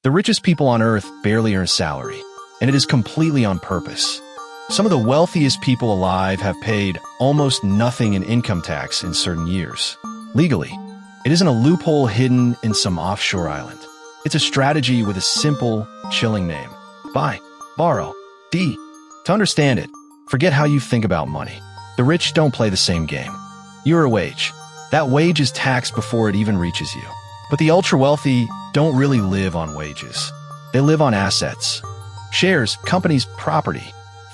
The richest people on earth barely earn a salary, and it is completely on purpose. Some of the wealthiest people alive have paid almost nothing in income tax in certain years. Legally, it isn't a loophole hidden in some offshore island. It's a strategy with a simple, chilling name. Buy, borrow, D. To understand it, forget how you think about money. The rich don't play the same game. You're a wage. That wage is taxed before it even reaches you. But the ultra-wealthy don't really live on wages. They live on assets. Shares, companies, property.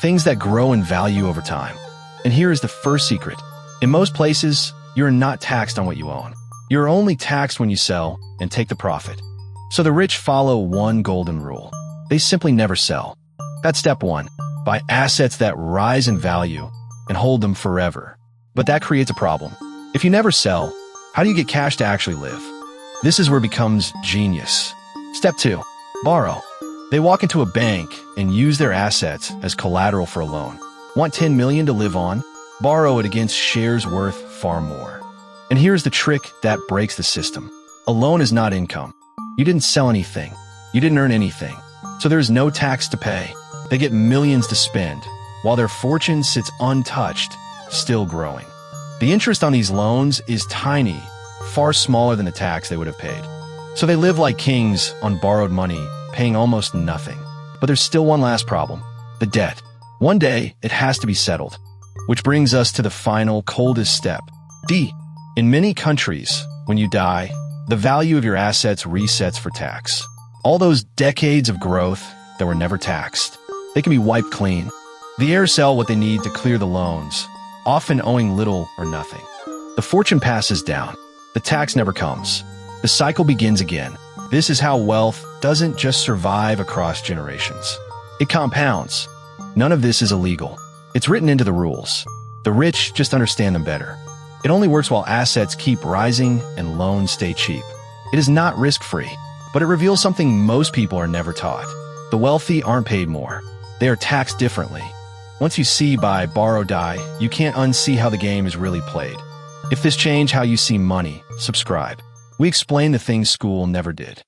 Things that grow in value over time. And here is the first secret. In most places, you're not taxed on what you own. You're only taxed when you sell and take the profit. So the rich follow one golden rule. They simply never sell. That's step one. Buy assets that rise in value and hold them forever. But that creates a problem. If you never sell, how do you get cash to actually live? This is where it becomes genius. Step two, borrow. They walk into a bank and use their assets as collateral for a loan. Want 10 million to live on? Borrow it against shares worth far more. And here's the trick that breaks the system. A loan is not income. You didn't sell anything. You didn't earn anything. So there's no tax to pay. They get millions to spend, while their fortune sits untouched, still growing. The interest on these loans is tiny, far smaller than the tax they would have paid. So they live like kings on borrowed money, paying almost nothing. But there's still one last problem, the debt. One day, it has to be settled. Which brings us to the final, coldest step. D. In many countries, when you die, the value of your assets resets for tax. All those decades of growth that were never taxed, they can be wiped clean. The heirs sell what they need to clear the loans, often owing little or nothing. The fortune passes down. The tax never comes. The cycle begins again. This is how wealth doesn't just survive across generations. It compounds. None of this is illegal. It's written into the rules. The rich just understand them better. It only works while assets keep rising and loans stay cheap. It is not risk-free, but it reveals something most people are never taught. The wealthy aren't paid more. They are taxed differently. Once you see, buy, borrow, die, you can't unsee how the game is really played. If this changed how you see money, subscribe. We explain the things school never did.